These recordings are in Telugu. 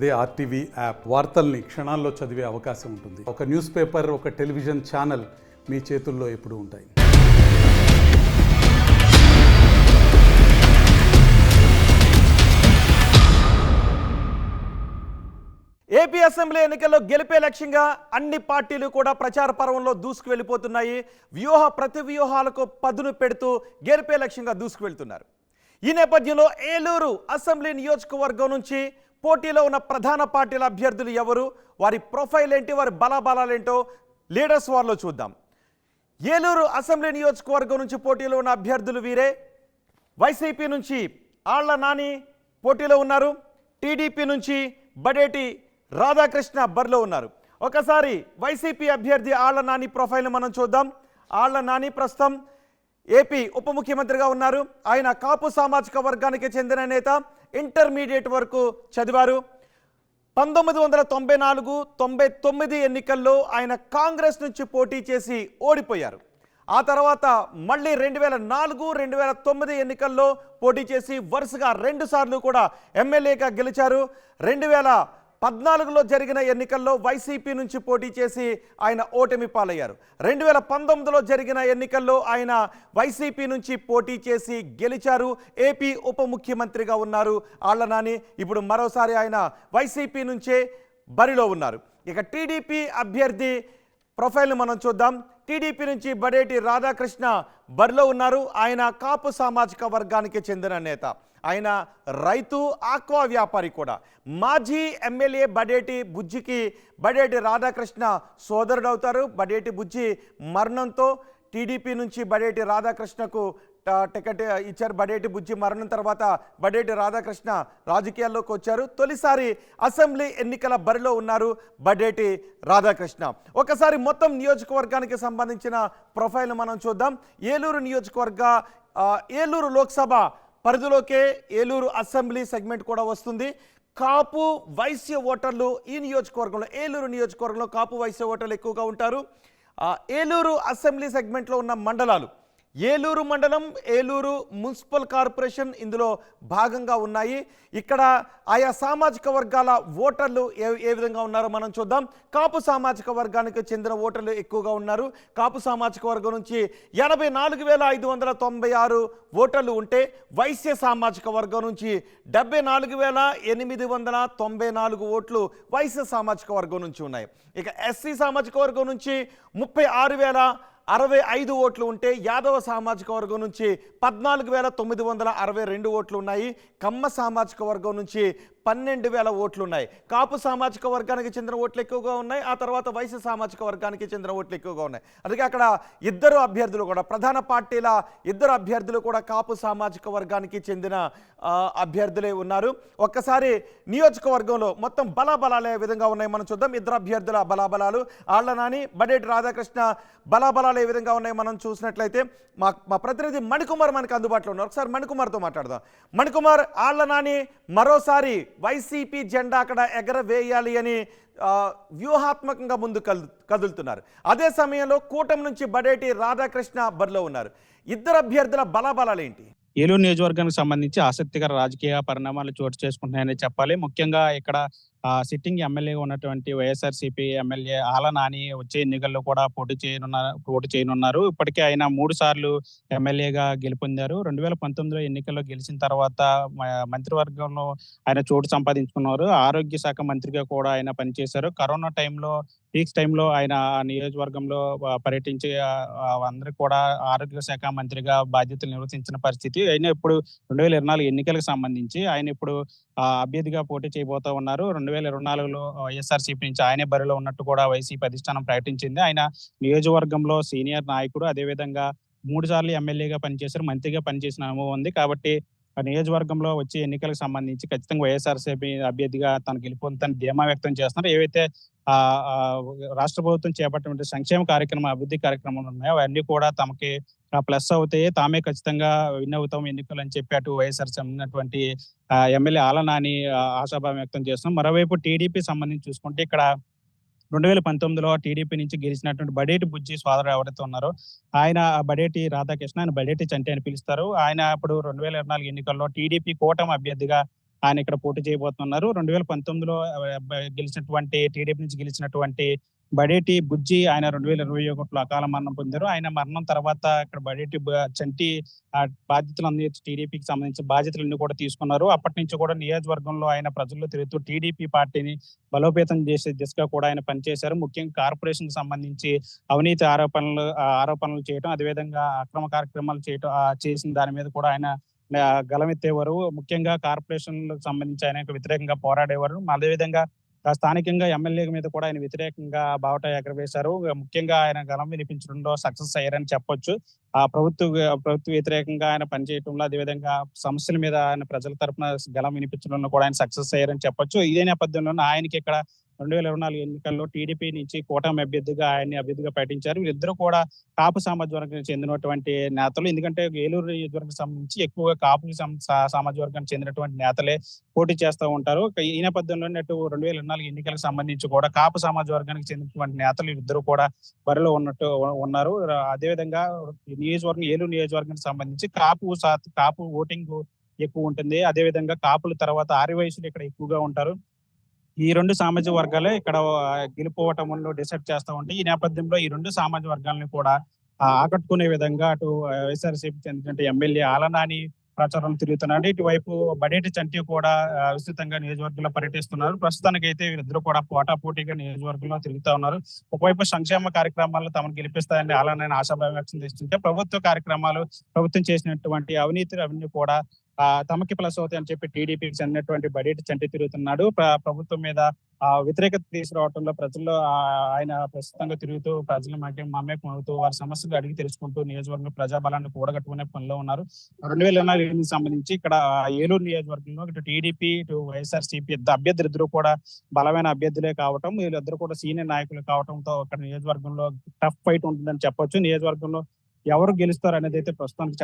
అదే ఆర్టీవీ యాప్ వార్తల్ని క్షణాల్లో చదివే అవకాశం ఉంటుంది. ఒక న్యూస్ పేపర్, ఒక టెలివిజన్ ఛానల్ మీ చేతుల్లో ఎప్పుడూ ఉంటాయి. ఏపీ అసెంబ్లీ ఎన్నికల్లో గెలిపే లక్ష్యంగా అన్ని పార్టీలు కూడా ప్రచార పర్వంలో దూసుకు వెళ్ళిపోతున్నాయి. ప్రతి వ్యూహాలకు పదును పెడుతూ గెలిపే లక్ష్యంగా దూసుకు వెళ్తున్నారు. ఈ నేపథ్యంలో ఏలూరు అసెంబ్లీ నియోజకవర్గం నుంచి పోటీలో ఉన్న ప్రధాన పార్టీల అభ్యర్థులు ఎవరు, వారి ప్రొఫైల్ ఏంటి, వారి బలాబలాలేంటో లీడర్స్ వార్లో చూద్దాం. ఏలూరు అసెంబ్లీ నియోజకవర్గం నుంచి పోటీలో ఉన్న అభ్యర్థులు వీరే. వైసీపీ నుంచి ఆళ్ల నాని పోటీలో ఉన్నారు. టీడీపీ నుంచి బడేటి రాధాకృష్ణ బరిలో ఉన్నారు. ఒకసారి వైసీపీ అభ్యర్థి ఆళ్ల నాని ప్రొఫైల్ని మనం చూద్దాం. ఆళ్ల నాని ప్రస్తుతం ఏపీ ఉప ముఖ్యమంత్రిగా ఉన్నారు. ఆయన కాపు సామాజిక వర్గానికి చెందిన నేత. ఇంటర్మీడియట్ వరకు చదివారు. 1994-99 ఎన్నికల్లో ఆయన కాంగ్రెస్ నుంచి పోటీ చేసి ఓడిపోయారు. ఆ తర్వాత మళ్ళీ 2004-2009 ఎన్నికల్లో పోటీ చేసి వరుసగా 2 సార్లు కూడా ఎమ్మెల్యేగా గెలిచారు. 2014లో జరిగిన ఎన్నికల్లో వైసీపీ నుంచి పోటీ చేసి ఆయన ఓటమి పాలయ్యారు. 2019లో జరిగిన ఎన్నికల్లో ఆయన వైసీపీ నుంచి పోటీ చేసి గెలిచారు. ఏపీ ఉప ముఖ్యమంత్రిగా ఉన్నారు ఆళ్ల నాని. ఇప్పుడు మరోసారి ఆయన వైసీపీ నుంచే బరిలో ఉన్నారు. ఇక టీడీపీ అభ్యర్థి ప్రొఫైల్ని మనం చూద్దాం. టీడీపీ నుంచి బడేటి రాధాకృష్ణ బరిలో ఉన్నారు. ఆయన కాపు సామాజిక వర్గానికి చెందిన నేత. ఆయన రైతు, ఆక్వా వ్యాపారి కూడా. మాజీ ఎమ్మెల్యే బడేటి బుజ్జికి బడేటి రాధాకృష్ణ సోదరుడు అవుతారు. బడేటి బుజ్జి మరణంతో టీడీపీ నుంచి బడేటి రాధాకృష్ణకు టికెట్ ఇచ్చారు. బడేటి బుజ్జి మరణం తర్వాత బడేటి రాధాకృష్ణ రాజకీయాల్లోకి వచ్చారు. తొలిసారి అసెంబ్లీ ఎన్నికల బరిలో ఉన్నారు బడేటి రాధాకృష్ణ. ఒకసారి మొత్తం నియోజకవర్గానికి సంబంధించిన ప్రొఫైల్ మనం చూద్దాం. ఏలూరు నియోజకవర్గ ఏలూరు లోక్సభ పరిధిలోకే ఏలూరు అసెంబ్లీ సెగ్మెంట్ కూడా వస్తుంది. కాపు వైశ్య ఓటర్లు ఈ నియోజకవర్గంలో, ఏలూరు నియోజకవర్గంలో కాపు వైశ్య ఓటర్లు ఎక్కువగా ఉంటారు. ఏలూరు అసెంబ్లీ సెగ్మెంట్లో ఉన్న మండలాలు ఏలూరు మండలం, ఏలూరు మున్సిపల్ కార్పొరేషన్ ఇందులో భాగంగా ఉన్నాయి. ఇక్కడ ఆయా సామాజిక వర్గాల ఓటర్లు ఏ విధంగా ఉన్నారో మనం చూద్దాం. కాపు సామాజిక వర్గానికి చెందిన ఓటర్లు ఎక్కువగా ఉన్నారు. కాపు సామాజిక వర్గం నుంచి 84,596 ఓటర్లు ఉంటే వైశ్య సామాజిక వర్గం నుంచి 74,894 ఓట్లు వైశ్య సామాజిక వర్గం నుంచి ఉన్నాయి. ఇక ఎస్సీ సామాజిక వర్గం నుంచి 36,065 ఓట్లు ఉంటే యాదవ సామాజిక వర్గం నుంచి 14,962 ఓట్లు ఉన్నాయి. కమ్మ సామాజిక వర్గం నుంచి 12,000 ఓట్లు ఉన్నాయి. కాపు సామాజిక వర్గానికి చెందిన ఓట్లు ఎక్కువగా ఉన్నాయి. ఆ తర్వాత వైశ్య సామాజిక వర్గానికి చెందిన ఓట్లు ఎక్కువగా ఉన్నాయి. అందుకే అక్కడ ఇద్దరు అభ్యర్థులు కూడా, ప్రధాన పార్టీల ఇద్దరు అభ్యర్థులు కూడా కాపు సామాజిక వర్గానికి చెందిన అభ్యర్థులే ఉన్నారు. ఒక్కసారి నియోజకవర్గంలో మొత్తం బలాబలాలు ఏ విధంగా ఉన్నాయి మనం చూద్దాం. ఇద్దరు అభ్యర్థుల బలాబలాలు, ఆళ్ల నాని, బడేటి రాధాకృష్ణ బలాబలాలు ఏ విధంగా ఉన్నాయి మనం చూసినట్లయితే మా ప్రతినిధి మణికుమార్ మనకు అందుబాటులో ఉన్నారు. ఒకసారి మణికుమార్తో మాట్లాడదాం. మణికుమార్, ఆళ్ల నాని మరోసారి వైసీపీ జెండా అక్కడ ఎగరవేయాలి అని వ్యూహాత్మకంగా ముందు కదులుతున్నారు. అదే సమయంలో కూటమి నుంచి బడేటి రాధాకృష్ణ బరిలో ఉన్నారు. ఇద్దరు అభ్యర్థుల బలాబలాలు ఏంటి? ఏలూరు నియోజకవర్గానికి సంబంధించి ఆసక్తికర రాజకీయ పరిణామాలు చోటు చేసుకుంటున్నాయని చెప్పాలి. ముఖ్యంగా ఇక్కడ సిట్టింగ్ ఎమ్మెల్యేగా ఉన్నటువంటి వైఎస్ఆర్సీపీ ఎమ్మెల్యే ఆళ్ల నాని వచ్చే ఎన్నికల్లో కూడా పోటీ చేయనున్నారు. ఇప్పటికే ఆయన 3 సార్లు ఎమ్మెల్యేగా గెలుపొందారు. 2019లో ఎన్నికల్లో గెలిచిన తర్వాత మంత్రివర్గంలో ఆయన చోటు సంపాదించుకున్నారు. ఆరోగ్య శాఖ మంత్రిగా కూడా ఆయన పనిచేశారు. కరోనా పీక్స్ టైంలో ఆయన నియోజకవర్గంలో పర్యటించి అందరికి కూడా ఆరోగ్య శాఖ మంత్రిగా బాధ్యతలు నిర్వర్తించిన పరిస్థితి. అయినా ఇప్పుడు 2024 ఎన్నికలకు సంబంధించి ఆయన ఇప్పుడు అభ్యర్థిగా పోటీ చేయబోతా ఉన్నారు. 2024లో వైఎస్ఆర్సీపీ నుంచి ఆయనే బరిలో ఉన్నట్టు కూడా వైసీపీ అధిష్టానం ప్రకటించింది. ఆయన నియోజకవర్గంలో సీనియర్ నాయకుడు, అదేవిధంగా 3 సార్లు ఎమ్మెల్యేగా పనిచేశారు, మంత్రిగా పనిచేసిన అనుభవం ఉంది. కాబట్టి ఆ నియోజకవర్గంలో వచ్చే ఎన్నికలకు సంబంధించి ఖచ్చితంగా వైఎస్ఆర్సీపీ అభ్యర్థిగా తన గెలుపొందుతానని ధీమా వ్యక్తం చేస్తున్నారు. ఏవైతే రాష్ట్ర ప్రభుత్వం చేపట్టిన సంక్షేమ కార్యక్రమం, అభివృద్ధి కార్యక్రమాలు ఉన్నాయో అవన్నీ కూడా తమకి ప్లస్ అవుతాయి, తామే ఖచ్చితంగా విన్ అవుతాం ఎన్నికలు అని చెప్పి అటు వైఎస్ఆర్ చెందినటువంటి ఎమ్మెల్యే ఆళ్ల నాని ఆశాభావం వ్యక్తం చేస్తున్నాం. మరోవైపు టీడీపీ సంబంధించి చూసుకుంటే ఇక్కడ 2019లో టీడీపీ నుంచి గెలిచినటువంటి బడేటి బుజ్జి సోదరుడు ఎవరైతే ఉన్నారో ఆయన బడేటి రాధాకృష్ణ, ఆయన బడేటి చంటి అని పిలుస్తారు. ఆయన ఇప్పుడు 2024 ఎన్నికల్లో టీడీపీ కూటమి అభ్యర్థిగా ఆయన ఇక్కడ పోటీ చేయబోతున్నారు. 2019లో గెలిచినటువంటి టీడీపీ నుంచి గెలిచినటువంటి బడేటి బుజ్జి ఆయన 2021లో అకాల మరణం పొందారు. ఆయన మరణం తర్వాత ఇక్కడ బడేటి చంటి బాధ్యతలన్నీ టీడీపీకి సంబంధించిన బాధ్యతలన్నీ కూడా తీసుకున్నారు. అప్పటి నుంచి కూడా నియోజకవర్గంలో ఆయన ప్రజల్లో తిరుగుతూ టీడీపీ పార్టీని బలోపేతం చేసే దిశగా కూడా ఆయన పనిచేశారు. ముఖ్యంగా కార్పొరేషన్ కి సంబంధించి అవినీతి ఆరోపణలు చేయడం, అదేవిధంగా అక్రమ కార్యక్రమాలు చేయడం చేసిన దాని మీద కూడా ఆయన గలమెత్తేవారు. ముఖ్యంగా కార్పొరేషన్లకు సంబంధించి ఆయన వ్యతిరేకంగా పోరాడేవారు. అదేవిధంగా స్థానికంగా ఎమ్మెల్యే మీద కూడా ఆయన వ్యతిరేకంగా బావుట ఎగరవేశారు. ముఖ్యంగా ఆయన గలం వినిపించడంలో సక్సెస్ అయ్యారని చెప్పొచ్చు. ఆ ప్రభుత్వ వ్యతిరేకంగా ఆయన పనిచేయడంలో, అదేవిధంగా సమస్యల మీద ఆయన ప్రజల తరపున గలం వినిపించడంలో కూడా ఆయన సక్సెస్ అయ్యారని చెప్పొచ్చు. ఇదే నేపథ్యంలో ఆయనకి ఇక్కడ 2024 ఎన్నికల్లో టీడీపీ నుంచి కూటమి అభ్యర్థిగా ఆయన్ని అభ్యర్థిగా ప్రకటించారు. వీరిద్దరూ కూడా కాపు సామాజిక వర్గానికి చెందినటువంటి నేతలు. ఎందుకంటే ఏలూరు నియోజకవర్గం సంబంధించి ఎక్కువగా కాపు సామాజిక వర్గానికి చెందినటువంటి నేతలే పోటీ చేస్తూ ఉంటారు. ఈ నేపథ్యంలో 2024 ఎన్నికలకు సంబంధించి కూడా కాపు సామాజిక వర్గానికి చెందినటువంటి నేతలు ఇద్దరు కూడా బరిలో ఉన్నారు. అదేవిధంగా ఏలూరు నియోజకవర్గానికి సంబంధించి కాపు ఓటింగ్ ఎక్కువ ఉంటుంది. అదేవిధంగా కాపుల తర్వాత ఆర్యవైశ్యులు ఇక్కడ ఎక్కువగా ఉంటారు. ఈ రెండు సామాజిక వర్గాలే ఇక్కడ గెలుపోవటంలో డిసైడ్ చేస్తూ ఉంటాయి. ఈ నేపథ్యంలో ఈ రెండు సామాజిక వర్గాలను కూడా ఆకట్టుకునే విధంగా అటు వైఎస్ఆర్సీపీ చెందినటువంటి ఎమ్మెల్యే ఆలనాని ప్రచారం తిరుగుతున్నాడు. ఇటువైపు బడేటి చంటి కూడా విస్తృతంగా నియోజకవర్గంలో పర్యటిస్తున్నారు. ప్రస్తుతానికైతే వీరిద్దరూ కూడా పోటాపోటీగా నియోజకవర్గంలో తిరుగుతూ ఉన్నారు. ఒకవైపు సంక్షేమ కార్యక్రమాలు తమను గెలిపిస్తాయని ఆలనాని ఆశాభావం వ్యక్తం చేస్తుంటే, ప్రభుత్వ కార్యక్రమాలు ప్రభుత్వం చేసినటువంటి అవినీతి అవన్నీ కూడా తమకి ప్లస్ అవుతాయి అని చెప్పి టీడీపీకి చెందినటువంటి బడేటి చంటి తిరుగుతున్నాడు. ప్రభుత్వం మీద వ్యతిరేకత తీసుకురావడంలో ప్రజల్లో ఆయన ప్రస్తుతంగా తిరుగుతూ ప్రజల మమేకం అవుతూ వారి సమస్యలు అడిగి తెలుసుకుంటూ నియోజకవర్గంలో ప్రజాబలాన్ని కూడగట్టుకునే పనిలో ఉన్నారు. 2024 సంబంధించి ఇక్కడ ఏలూరు నియోజకవర్గంలో ఇటు టీడీపీ ఇటు వైఎస్ఆర్సీపీ అభ్యర్థులు కూడా బలమైన అభ్యర్థులే కావటం, వీళ్ళిద్దరు కూడా సీనియర్ నాయకులు కావడంతో అక్కడ నియోజకవర్గంలో టఫ్ ఫైట్ ఉంటుందని చెప్పొచ్చు. నియోజకవర్గంలో ఎవరు గెలుస్తారు అనేది అయితే ప్రస్తుతానికి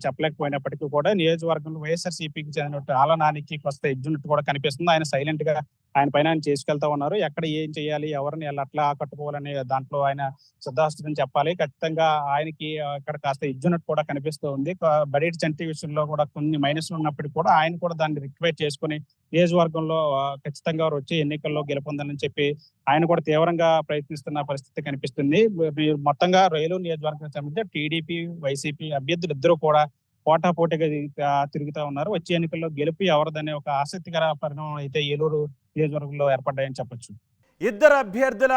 చెప్పలేకపోయినప్పటికీ కూడా నియోజకవర్గంలో వైఎస్ఆర్సీపీకి చెందినట్టు ఆలనానికి కొత్త ఎగ్జున్నట్టు కూడా కనిపిస్తుంది. ఆయన సైలెంట్ గా ఆయన పైన ఆయన చేసుకెళ్తా ఉన్నారు. ఎక్కడ ఏం చేయాలి, ఎవరిని అట్లా ఆకట్టుకోవాలనే దాంట్లో ఆయన సిద్ధాస్తుని చెప్పాలి. ఖచ్చితంగా ఆయనకి అక్కడ కాస్త ఎగ్జున్నట్టు కూడా కనిపిస్తూ ఉంది. బడేటి చంటి విషయంలో కూడా కొన్ని మైనస్లు ఉన్నప్పటికీ కూడా ఆయన కూడా దాన్ని రిక్వైర్ చేసుకుని నియోజకవర్గంలో ఖచ్చితంగా వచ్చే ఎన్నికల్లో గెలుపొందాలని చెప్పి ఆయన కూడా తీవ్రంగా ప్రయత్నిస్తున్న పరిస్థితి కనిపిస్తుంది. మొత్తంగా ఏలూరు నియోజకవర్గం సంబంధించి టీడీపీ వైసీపీ అభ్యర్థులు ఇద్దరు కూడా పోటాపోటీగా తిరుగుతా ఉన్నారు. వచ్చే ఎన్నికల్లో గెలుపు ఎవరిదనే ఒక ఆసక్తికర పరిణామం అయితే ఏలూరు నియోజకవర్గంలో ఏర్పడ్డాయని చెప్పొచ్చు. ఇద్దరు అభ్యర్థుల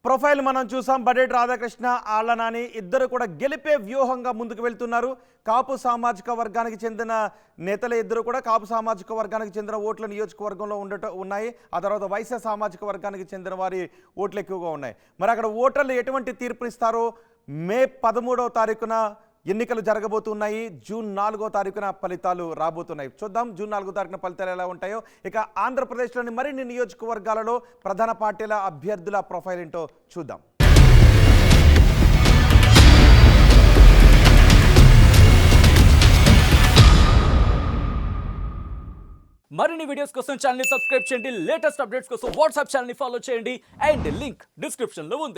ప్రొఫైల్ మనం చూసాం. బడేటి రాధాకృష్ణ, ఆళ్లనాని ఇద్దరు కూడా గెలిపే వ్యూహంగా ముందుకు వెళ్తున్నారు. కాపు సామాజిక వర్గానికి చెందిన నేతలే ఇద్దరు కూడా కాపు సామాజిక వర్గానికి చెందిన ఓట్ల నియోజకవర్గంలో ఉన్నాయి. ఆ తర్వాత వైశ్య సామాజిక వర్గానికి చెందిన వారి ఓట్లు ఎక్కువగా ఉన్నాయి. మరి అక్కడ ఓటర్లు ఎటువంటి తీర్పునిస్తారో మే 13వ తారీఖున ఎన్నికలు జరగబోతున్నాయి. జూన్ 4వ తారీఖున ఫలితాలు రాబోతున్నాయి. చూద్దాం జూన్ 4వ తారీఖున ఫలితాలు ఎలా ఉంటాయో. ఇక ఆంధ్రప్రదేశ్లోని మరిన్ని నియోజకవర్గాలలో ప్రధాన పార్టీల అభ్యర్థుల ప్రొఫైల్ ఏంటో చూద్దాం. మరిన్ని వీడియోస్ కోసం ఛానల్ ని సబ్స్క్రైబ్ చేయండి. లేటెస్ట్ అప్డేట్స్ కోసం వాట్సాప్ ఛానల్ ని ఫాలో చేయండి. అండ్ లింక్ డిస్క్రిప్షన్ లో ఉంది.